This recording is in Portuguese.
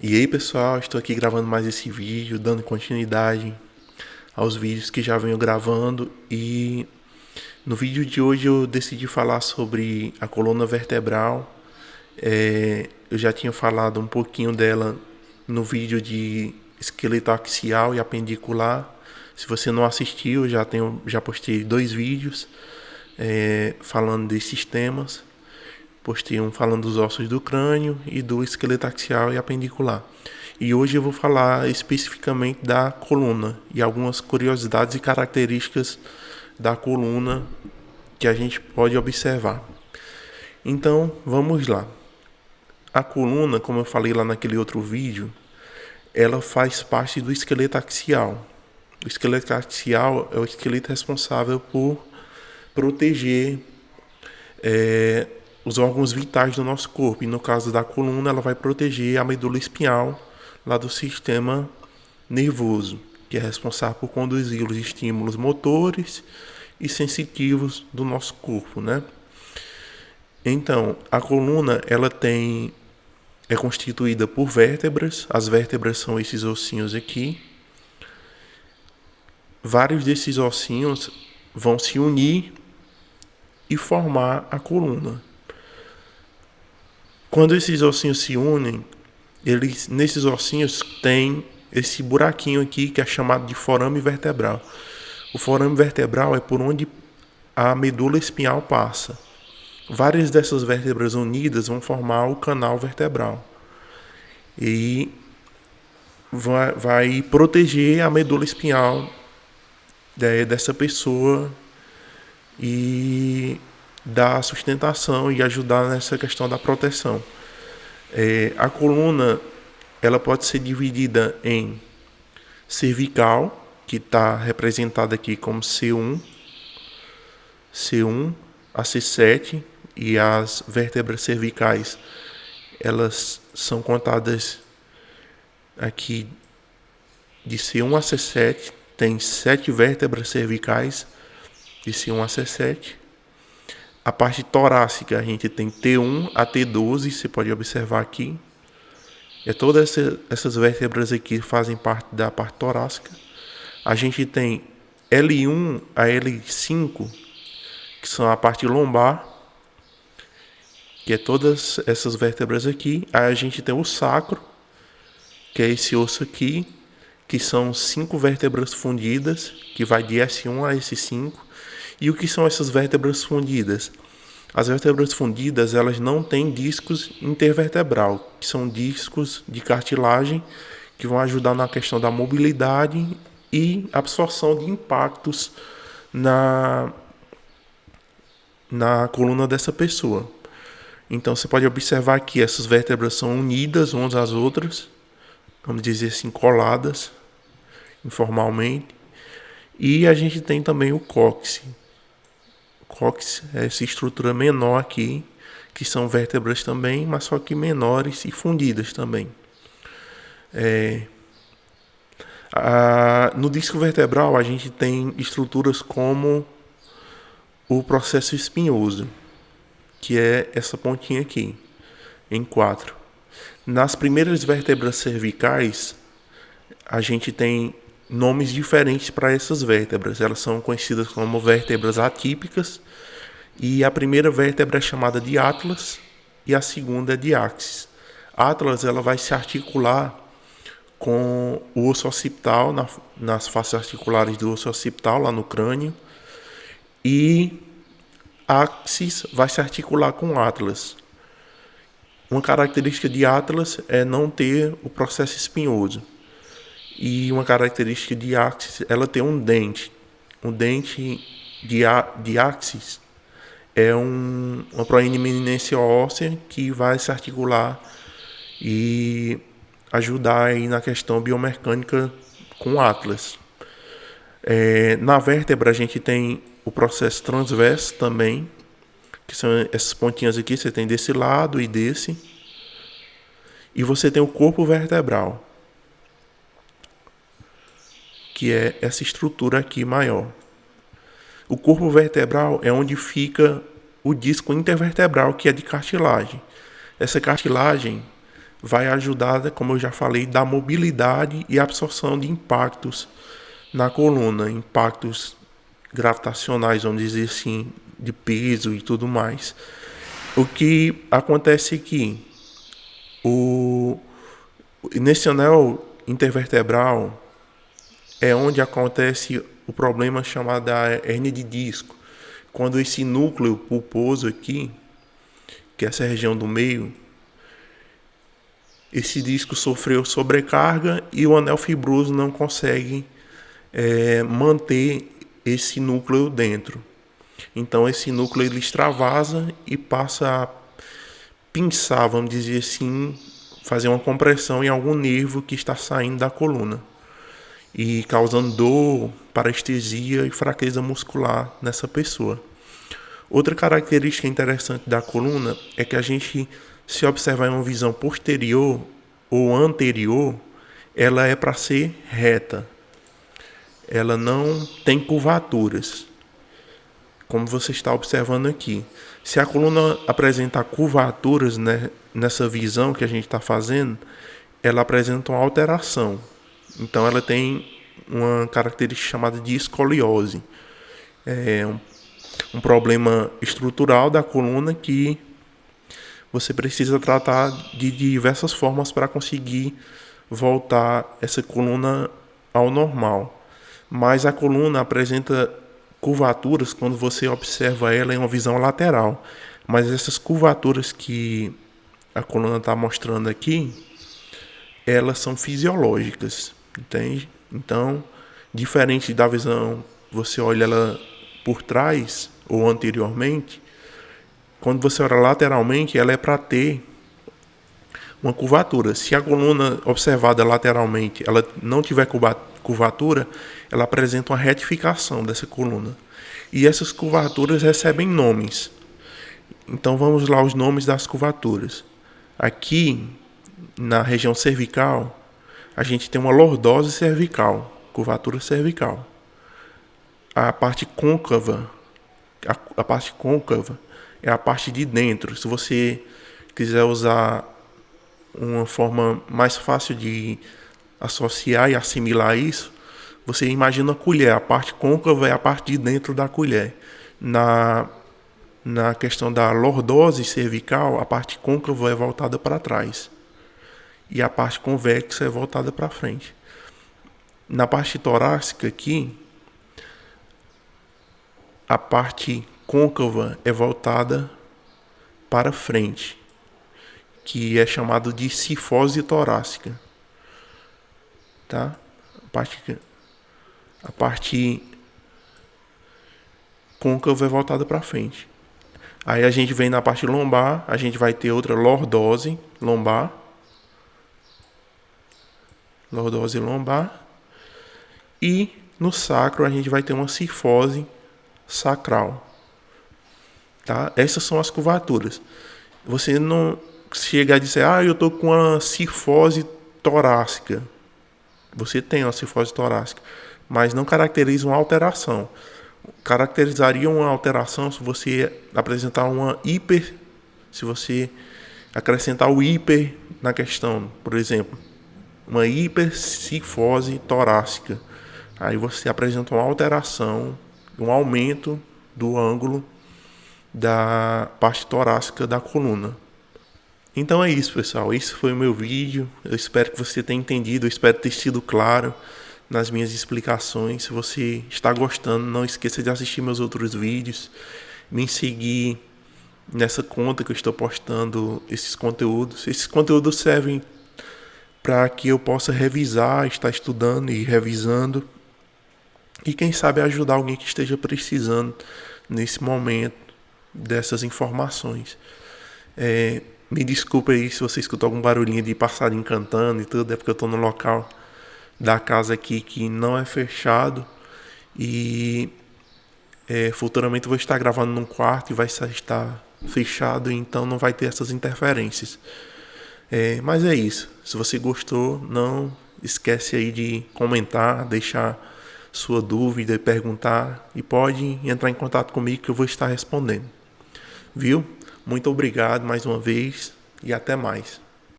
E aí pessoal, estou aqui gravando mais esse vídeo, dando continuidade aos vídeos que já venho gravando, e no vídeo de hoje eu decidi falar sobre a coluna vertebral. Eu já tinha falado um pouquinho dela no vídeo de esqueleto axial e apendicular. Se você não assistiu, já postei 2 vídeos falando desses temas. Postei um falando dos ossos do crânio e do esqueleto axial e apendicular. E hoje eu vou falar especificamente da coluna e algumas curiosidades e características da coluna que a gente pode observar. Então, vamos lá. A coluna, como eu falei lá naquele outro vídeo, ela faz parte do esqueleto axial. O esqueleto axial é o esqueleto responsável por proteger os órgãos vitais do nosso corpo. E no caso da coluna, ela vai proteger a medula espinhal lá do sistema nervoso, que é responsável por conduzir os estímulos motores e sensitivos do nosso corpo, né? Então, a coluna é constituída por vértebras. As vértebras são esses ossinhos aqui. Vários desses ossinhos vão se unir e formar a coluna. Quando esses ossinhos se unem, nesses ossinhos tem esse buraquinho aqui que é chamado de forame vertebral. O forame vertebral é por onde a medula espinhal passa. Várias dessas vértebras unidas vão formar o canal vertebral e vai proteger a medula espinhal dessa pessoa e dar sustentação e ajudar nessa questão da proteção. A coluna ela pode ser dividida em cervical, que está representada aqui como C1, a C7, e as vértebras cervicais elas são contadas aqui de C1 a C7, tem 7 vértebras cervicais de C1 a C7. A parte torácica a gente tem T1 a T12, você pode observar aqui. Todas essas vértebras aqui fazem parte da parte torácica. A gente tem L1 a L5, que são a parte lombar, que é todas essas vértebras aqui. Aí a gente tem o sacro, que é esse osso aqui, que são 5 vértebras fundidas, que vai de S1 a S5. E o que são essas vértebras fundidas? As vértebras fundidas, elas não têm discos intervertebral, que são discos de cartilagem que vão ajudar na questão da mobilidade e absorção de impactos na coluna dessa pessoa. Então você pode observar que essas vértebras são unidas umas às outras, vamos dizer assim, coladas informalmente. E a gente tem também o cóccix. O cóccix é essa estrutura menor aqui, que são vértebras também, mas só que menores e fundidas também. No disco vertebral a gente tem estruturas como o processo espinhoso, que é essa pontinha aqui, em 4. Nas primeiras vértebras cervicais, a gente tem nomes diferentes para essas vértebras. Elas são conhecidas como vértebras atípicas, e a primeira vértebra é chamada de atlas e a segunda é de axis. A atlas ela vai se articular com o osso occipital, nas faces articulares do osso occipital, lá no crânio, e axis vai se articular com atlas. Uma característica de atlas é não ter o processo espinhoso. E uma característica de axis, ela tem um dente. Um dente de axis é uma proeminência óssea que vai se articular e ajudar aí na questão biomecânica com atlas. Na vértebra a gente tem o processo transverso também, que são essas pontinhas aqui, você tem desse lado e desse. E você tem o corpo vertebral, que é essa estrutura aqui maior. O corpo vertebral é onde fica o disco intervertebral, que é de cartilagem. Essa cartilagem vai ajudar, como eu já falei, da mobilidade e absorção de impactos na coluna, impactos gravitacionais, vamos dizer assim, de peso e tudo mais. O que acontece aqui, nesse anel intervertebral é onde acontece o problema chamado da hérnia de disco. Quando esse núcleo pulposo aqui, que é essa região do meio, esse disco sofreu sobrecarga e o anel fibroso não consegue manter esse núcleo dentro. Então esse núcleo ele extravasa e passa a pinçar, vamos dizer assim, fazer uma compressão em algum nervo que está saindo da coluna e causando dor, parestesia e fraqueza muscular nessa pessoa. Outra característica interessante da coluna é que a gente, se observar em uma visão posterior ou anterior, ela é para ser reta. Ela não tem curvaturas, como você está observando aqui. Se a coluna apresentar curvaturas, né, nessa visão que a gente está fazendo, ela apresenta uma alteração. Então ela tem uma característica chamada de escoliose. É um problema estrutural da coluna que você precisa tratar de diversas formas para conseguir voltar essa coluna ao normal. Mas a coluna apresenta curvaturas quando você observa ela em uma visão lateral. Mas essas curvaturas que a coluna está mostrando aqui, elas são fisiológicas, entende? Então, diferente da visão, você olha ela por trás ou anteriormente, quando você olha lateralmente, ela é para ter uma curvatura. Se a coluna observada lateralmente ela não tiver curvatura, ela apresenta uma retificação dessa coluna. E essas curvaturas recebem nomes. Então vamos lá os nomes das curvaturas. Aqui, na região cervical, a gente tem uma lordose cervical, curvatura cervical. A parte côncava, a parte côncava é a parte de dentro. Se você quiser usar uma forma mais fácil de associar e assimilar isso, você imagina a colher. A parte côncava é a parte de dentro da colher. Na questão da lordose cervical, a parte côncava é voltada para trás e a parte convexa é voltada para frente. Na parte torácica aqui, a parte côncava é voltada para frente, que é chamado de cifose torácica, tá? A parte côncava é voltada para frente. Aí a gente vem na parte lombar, a gente vai ter outra lordose lombar, e no sacro a gente vai ter uma cifose sacral, tá? Essas são as curvaturas. Você não chega a dizer, eu estou com uma cifose torácica. Você tem uma cifose torácica, mas não caracteriza uma alteração. Caracterizaria uma alteração se você apresentar se você acrescentar o hiper na questão, por exemplo, uma hipercifose torácica. Aí você apresenta uma alteração, um aumento do ângulo da parte torácica da coluna. Então é isso, pessoal. Esse foi o meu vídeo. Eu espero que você tenha entendido. Eu espero ter sido claro nas minhas explicações. Se você está gostando, não esqueça de assistir meus outros vídeos. Me seguir nessa conta que eu estou postando esses conteúdos. Esses conteúdos servem para que eu possa revisar, estar estudando e revisando. E quem sabe ajudar alguém que esteja precisando nesse momento dessas informações. Me desculpa aí se você escutou algum barulhinho de passarinho cantando e tudo, é porque eu estou no local da casa aqui que não é fechado e futuramente eu vou estar gravando num quarto e vai estar fechado, então não vai ter essas interferências. Mas é isso. Se você gostou, não esquece aí de comentar, deixar sua dúvida, perguntar e pode entrar em contato comigo que eu vou estar respondendo. Viu? Muito obrigado mais uma vez e até mais.